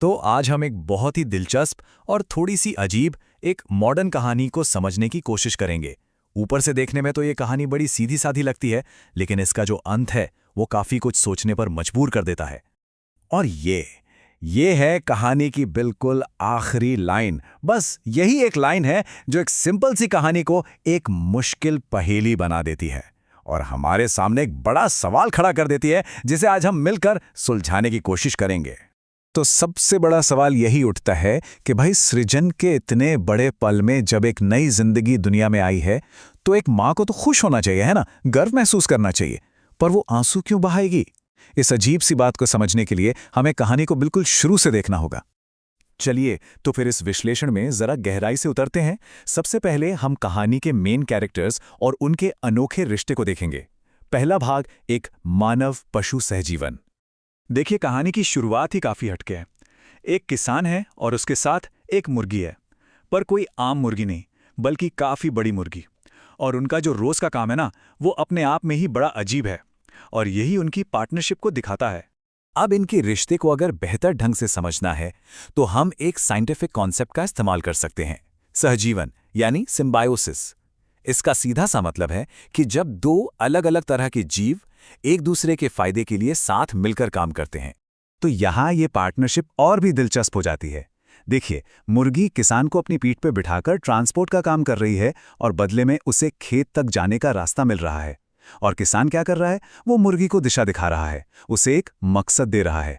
तो आज हम एक बहुत ही दिलचस्प और थोड़ी सी अजीब एक मॉडर्न कहानी को समझने की कोशिश करेंगे। ऊपर से देखने में तो ये कहानी बड़ी सीधी साधी लगती है, लेकिन इसका जो अंत है वो काफी कुछ सोचने पर मजबूर कर देता है। और ये है कहानी की बिल्कुल आखिरी लाइन। बस यही एक लाइन है जो एक सिंपल सी कहानी को एक मुश्किल पहेली बना देती है और हमारे सामने एक बड़ा सवाल खड़ा कर देती है, जिसे आज हम मिलकर सुलझाने की कोशिश करेंगे। तो सबसे बड़ा सवाल यही उठता है कि भाई, सृजन के इतने बड़े पल में जब एक नई जिंदगी दुनिया में आई है तो एक माँ को तो खुश होना चाहिए, है ना, गर्व महसूस करना चाहिए। पर वो आंसू क्यों बहाएगी? इस अजीब सी बात को समझने के लिए हमें कहानी को बिल्कुल शुरू से देखना होगा। चलिए तो फिर इस विश्लेषण में जरा गहराई से उतरते हैं। सबसे पहले हम कहानी के मेन कैरेक्टर्स और उनके अनोखे रिश्ते को देखेंगे। पहला भाग, एक मानव पशु सहजीवन। देखिए, कहानी की शुरुआत ही काफी हटके है। एक किसान है और उसके साथ एक मुर्गी है, पर कोई आम मुर्गी नहीं, बल्कि काफी बड़ी मुर्गी। और उनका जो रोज का काम है ना, वो अपने आप में ही बड़ा अजीब है, और यही उनकी पार्टनरशिप को दिखाता है। अब इनके रिश्ते को अगर बेहतर ढंग से समझना है तो हम एक साइंटिफिक कॉन्सेप्ट का इस्तेमाल कर सकते हैं, सहजीवन यानी सिम्बायोसिस। इसका सीधा सा मतलब है कि जब दो अलग अलग तरह के जीव एक दूसरे के फायदे के लिए साथ मिलकर काम करते हैं, तो यहां ये पार्टनरशिप और भी दिलचस्प हो जाती है। देखिए, मुर्गी किसान को अपनी पीठ पर बिठाकर ट्रांसपोर्ट का काम कर रही है और बदले में उसे खेत तक जाने का रास्ता मिल रहा है। और किसान क्या कर रहा है? वो मुर्गी को दिशा दिखा रहा है, उसे एक मकसद दे रहा है।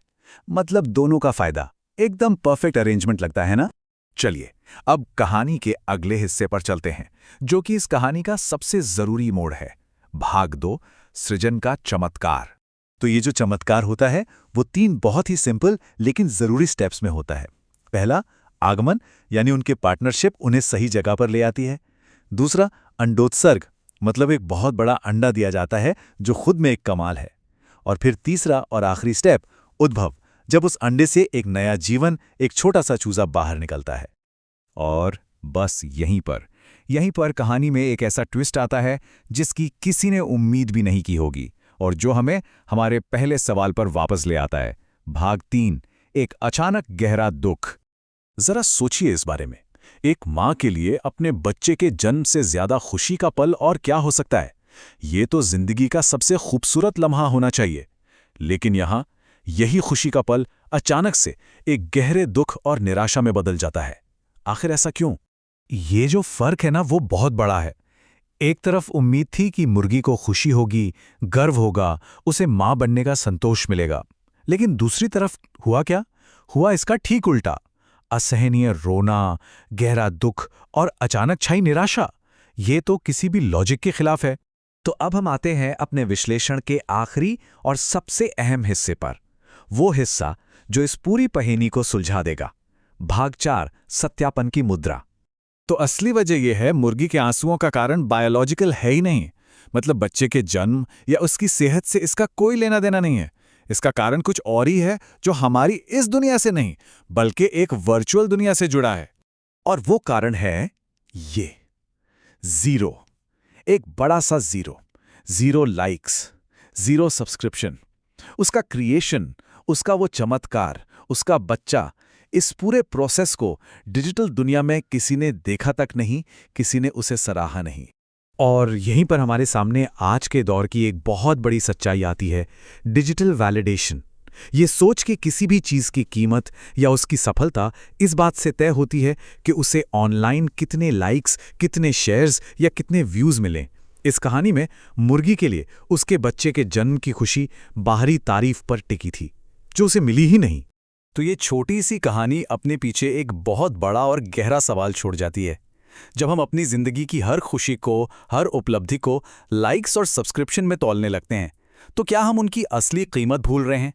मतलब दोनों का फायदा। एकदम परफेक्ट अरेंजमेंट लगता है ना? चलिए अब कहानी के अगले हिस्से पर चलते हैं, जो कि इस कहानी का सबसे जरूरी मोड़ है। भाग 2, सृजन का चमत्कार। तो ये जो चमत्कार होता है वो 3 बहुत ही सिंपल लेकिन जरूरी स्टेप्स में होता है। पहला, आगमन, यानी उनके पार्टनरशिप उन्हें सही जगह पर ले आती है। दूसरा, अंडोत्सर्ग, मतलब एक बहुत बड़ा अंडा दिया जाता है जो खुद में एक कमाल है। और फिर तीसरा और आखिरी स्टेप, उद्भव, जब उस अंडे से एक नया जीवन, एक छोटा सा चूजा बाहर निकलता है। और बस यहीं पर कहानी में एक ऐसा ट्विस्ट आता है जिसकी किसी ने उम्मीद भी नहीं की होगी, और जो हमें हमारे पहले सवाल पर वापस ले आता है। भाग 3, एक अचानक गहरा दुख। जरा सोचिए इस बारे में। एक माँ के लिए अपने बच्चे के जन्म से ज्यादा खुशी का पल और क्या हो सकता है? ये तो जिंदगी का सबसे खूबसूरत लम्हा होना चाहिए। लेकिन यहां यही खुशी का पल अचानक से एक गहरे दुख और निराशा में बदल जाता है। आखिर ऐसा क्यों? ये जो फर्क है ना, वो बहुत बड़ा है। एक तरफ उम्मीद थी कि मुर्गी को खुशी होगी, गर्व होगा, उसे मां बनने का संतोष मिलेगा। लेकिन दूसरी तरफ हुआ क्या? हुआ इसका ठीक उल्टा। असहनीय रोना, गहरा दुख और अचानक छाई निराशा। ये तो किसी भी लॉजिक के खिलाफ है। तो अब हम आते हैं अपने विश्लेषण के आखिरी और सबसे अहम हिस्से पर। वो हिस्सा जो इस पूरी कहानी को सुलझा देगा। भाग 4, सत्यापन की मुद्रा। तो असली वजह यह है, मुर्गी के आंसुओं का कारण बायोलॉजिकल है ही नहीं। मतलब बच्चे के जन्म या उसकी सेहत से इसका कोई लेना देना नहीं है। इसका कारण कुछ और ही है, जो हमारी इस दुनिया से नहीं बल्कि एक वर्चुअल दुनिया से जुड़ा है। और वो कारण है ये जीरो। एक बड़ा सा zero. Zero likes, zero subscription. उसका क्रिएशन, उसका वो चमत्कार, उसका बच्चा, इस पूरे प्रोसेस को डिजिटल दुनिया में किसी ने देखा तक नहीं, किसी ने उसे सराहा नहीं। और यहीं पर हमारे सामने आज के दौर की एक बहुत बड़ी सच्चाई आती है, डिजिटल वैलिडेशन। ये सोच कि किसी भी चीज़ की कीमत या उसकी सफलता इस बात से तय होती है कि उसे ऑनलाइन कितने लाइक्स, कितने शेयर्स या कितने व्यूज़ मिलें। इस कहानी में मुर्गी के लिए उसके बच्चे के जन्म की खुशी बाहरी तारीफ पर टिकी थी, जो उसे मिली ही नहीं। तो ये छोटी सी कहानी अपने पीछे एक बहुत बड़ा और गहरा सवाल छोड़ जाती है। जब हम अपनी जिंदगी की हर खुशी को, हर उपलब्धि को लाइक्स और सब्सक्रिप्शन में तौलने लगते हैं, तो क्या हम उनकी असली कीमत भूल रहे हैं?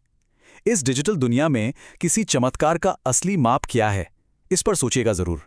इस डिजिटल दुनिया में किसी चमत्कार का असली माप क्या है? इस पर सोचिएगा जरूर।